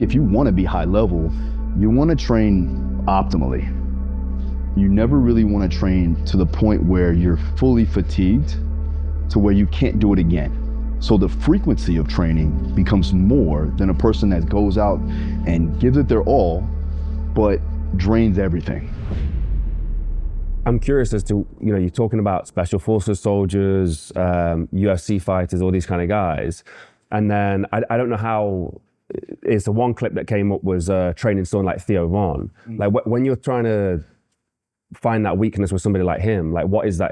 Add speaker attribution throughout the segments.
Speaker 1: If you want to be high level, you want to train optimally. You never really want to train to the point where you're fully fatigued to where you can't do it again. So the frequency of training becomes more than a person that goes out and gives it their all, but drains everything.
Speaker 2: I'm curious as to, you're talking about special forces soldiers, UFC fighters, all these kind of guys. And then I don't know how, it's the one clip that came up was training someone like Theo. Like when you're trying to find that weakness with somebody like him, like what is that?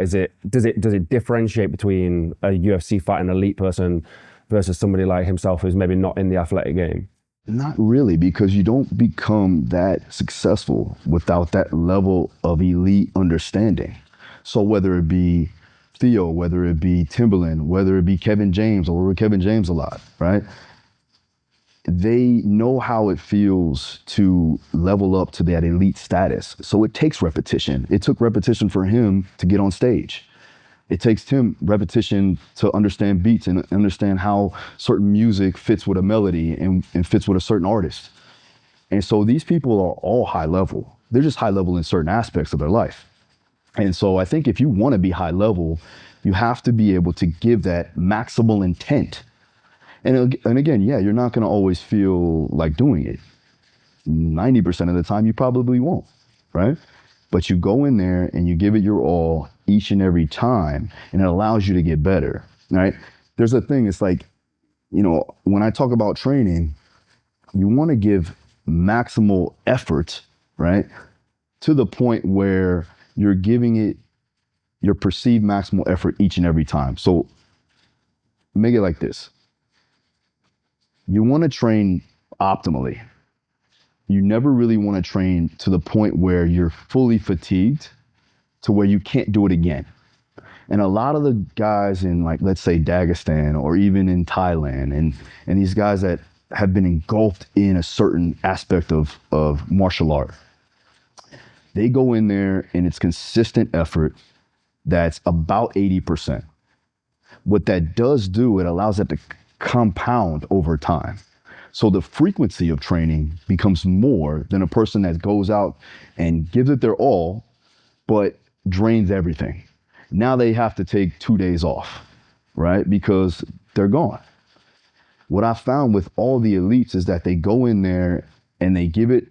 Speaker 2: Does it differentiate between a UFC fighter and elite person versus somebody like himself who's maybe not in the athletic game?
Speaker 1: Not really, because you don't become that successful without that level of elite understanding. So whether it be Theo, whether it be Timberland, whether it be Kevin James, or Kevin James a lot, right? They know how it feels to level up to that elite status. So it takes repetition. It took repetition for him to get on stage. It takes him repetition to understand beats and understand how certain music fits with a melody and fits with a certain artist. And so these people are all high level. They're just high level in certain aspects of their life. And so I think if you want to be high level, you have to be able to give that maximal intent. And again, yeah, you're not going to always feel like doing it. 90% of the time, you probably won't, right? But you go in there and you give it your all each and every time, and it allows you to get better, right? There's a thing, it's like, when I talk about training, you want to give maximal effort, right? To the point where you're giving it your perceived maximal effort each and every time. So make it like this. You want to train optimally. You never really want to train to the point where you're fully fatigued to where you can't do it again. And a lot of the guys in, like, let's say Dagestan or even in Thailand and these guys that have been engulfed in a certain aspect of martial art, they go in there and it's consistent effort that's about 80%. What that does do, it allows that to compound over time. So the frequency of training becomes more than a person that goes out and gives it their all, but drains everything. Now they have to take 2 days off, right? Because they're gone. What I found with all the elites is that they go in there and they give it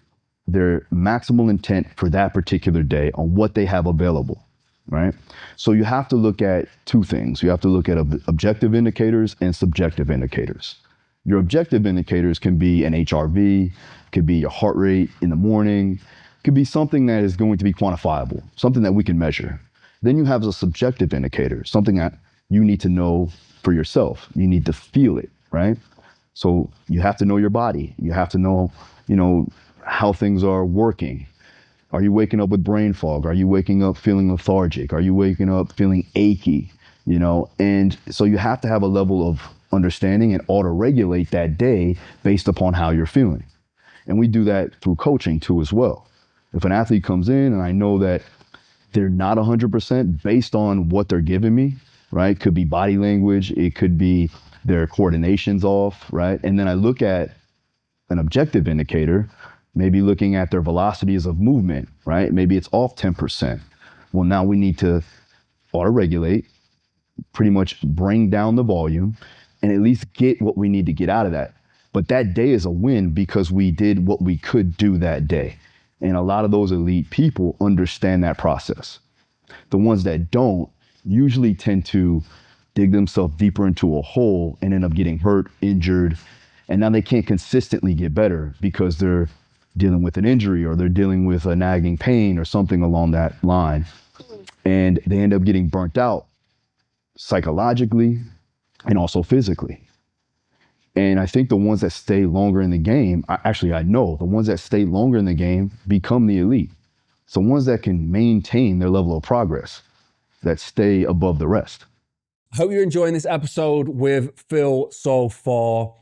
Speaker 1: their maximal intent for that particular day on what they have available. Right? So you have to look at two things. You have to look at objective indicators and subjective indicators. Your objective indicators can be an HRV, could be your heart rate in the morning, could be something that is going to be quantifiable, something that we can measure. Then you have a subjective indicator, something that you need to know for yourself. You need to feel it, right? So you have to know your body. You have to know, how things are working. Are you waking up with brain fog? Are you waking up feeling lethargic? Are you waking up feeling achy? And so you have to have a level of understanding and auto-regulate that day based upon how you're feeling. And we do that through coaching too as well. If an athlete comes in and I know that they're not 100% based on what they're giving me, right? Could be body language. It could be their coordination's off, right? And then I look at an objective indicator, maybe looking at their velocities of movement, right? Maybe it's off 10%. Well, now we need to auto-regulate, pretty much bring down the volume, and at least get what we need to get out of that. But that day is a win because we did what we could do that day. And a lot of those elite people understand that process. The ones that don't usually tend to dig themselves deeper into a hole and end up getting hurt, injured, and now they can't consistently get better because they're dealing with an injury or they're dealing with a nagging pain or something along that line. And they end up getting burnt out psychologically and also physically. And I think the ones that stay longer in the game, I know the ones that stay longer in the game become the elite. So ones that can maintain their level of progress, that stay above the rest.
Speaker 2: I hope you're enjoying this episode with Phil so far.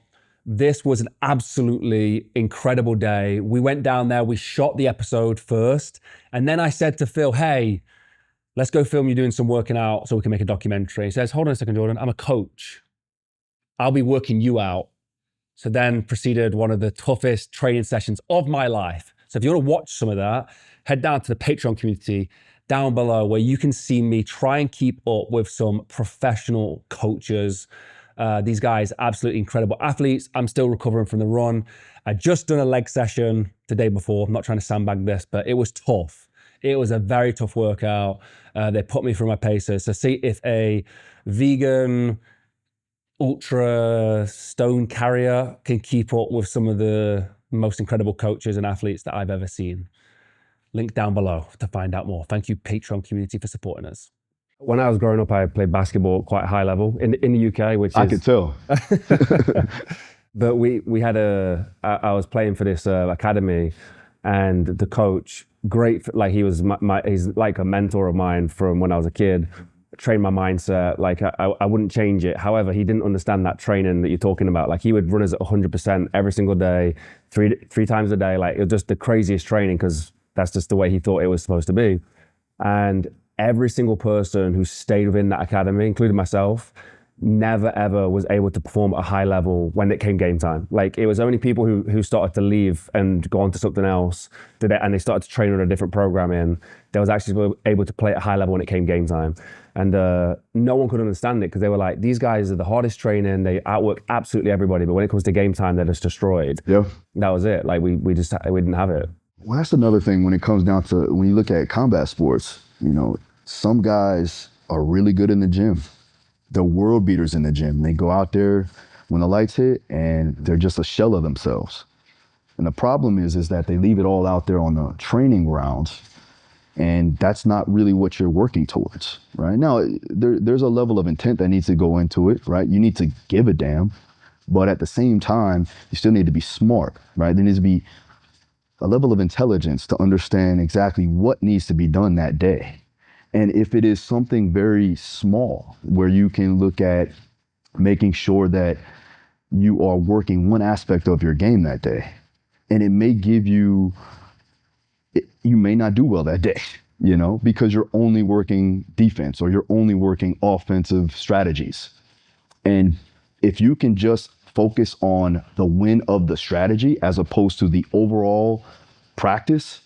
Speaker 2: This was an absolutely incredible day. We went down there, we shot the episode first, and then I said to Phil, hey, let's go film you doing some working out so we can make a documentary. He says, hold on a second, Jordan, I'm a coach. I'll be working you out.
Speaker 3: So then proceeded one of the toughest training sessions of my life. So if you want to watch some of that, head down to the Patreon community down below where you can see me try and keep up with some professional coaches. These guys, absolutely incredible athletes. I'm still recovering from the run. I just done a leg session the day before. I'm not trying to sandbag this, but it was tough. It was a very tough workout. They put me through my paces. So see if a vegan ultra stone carrier can keep up with some of the most incredible coaches and athletes that I've ever seen. Link down below to find out more. Thank you, Patreon community, for supporting us.
Speaker 2: When I was growing up, I played basketball at quite a high level in the UK, which
Speaker 1: I could tell.
Speaker 2: But we had I was playing for this academy, and the coach, great, like he was he's like a mentor of mine from when I was a kid. Trained my mindset, like I wouldn't change it. However, he didn't understand that training that you're talking about. Like he would run us at 100% every single day, three times a day. Like it was just the craziest training because that's just the way he thought it was supposed to be. And every single person who stayed within that academy, including myself, never ever was able to perform at a high level when it came game time. Like it was only people who started to leave and go on to something else, and they started to train on a different programming. They was actually able to play at a high level when it came game time. And no one could understand it because they were like, these guys are the hardest training. They outwork absolutely everybody. But when it comes to game time, they're just destroyed.
Speaker 1: Yeah.
Speaker 2: That was it. Like we didn't have it.
Speaker 1: Well, that's another thing when it comes down to, when you look at combat sports, you know, some guys are really good in the gym. They're world beaters in the gym. They go out there when the lights hit and they're just a shell of themselves. And the problem is that they leave it all out there on the training grounds. And that's not really what you're working towards, right? Now, there's a level of intent that needs to go into it, right? You need to give a damn, but at the same time, you still need to be smart, right? There needs to be a level of intelligence to understand exactly what needs to be done that day. And if it is something very small, where you can look at making sure that you are working one aspect of your game that day, and it may give you, you may not do well that day, you know, because you're only working defense or you're only working offensive strategies. And if you can just focus on the win of the strategy as opposed to the overall practice,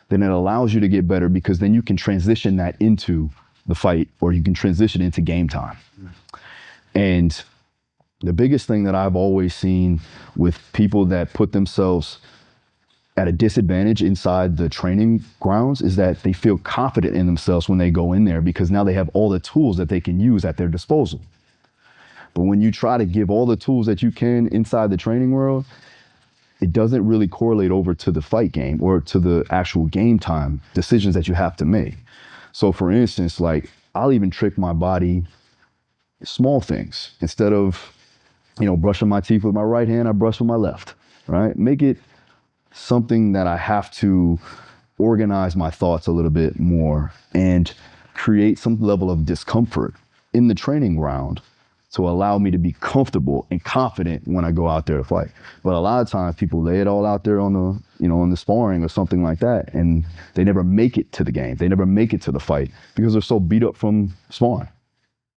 Speaker 1: then it allows you to get better, because then you can transition that into the fight, or you can transition into game time. And the biggest thing that I've always seen with people that put themselves at a disadvantage inside the training grounds is that they feel confident in themselves when they go in there, because now they have all the tools that they can use at their disposal. But when you try to give all the tools that you can inside the training world, it doesn't really correlate over to the fight game or to the actual game time decisions that you have to make. So for instance, like I'll even trick my body, small things. Instead of, you know, brushing my teeth with my right hand, I brush with my left, right? Make it something that I have to organize my thoughts a little bit more and create some level of discomfort in the training ground to allow me to be comfortable and confident when I go out there to fight. But a lot of times people lay it all out there on the, you know, on the sparring or something like that, and they never make it to the game. They never make it to the fight because they're so beat up from sparring.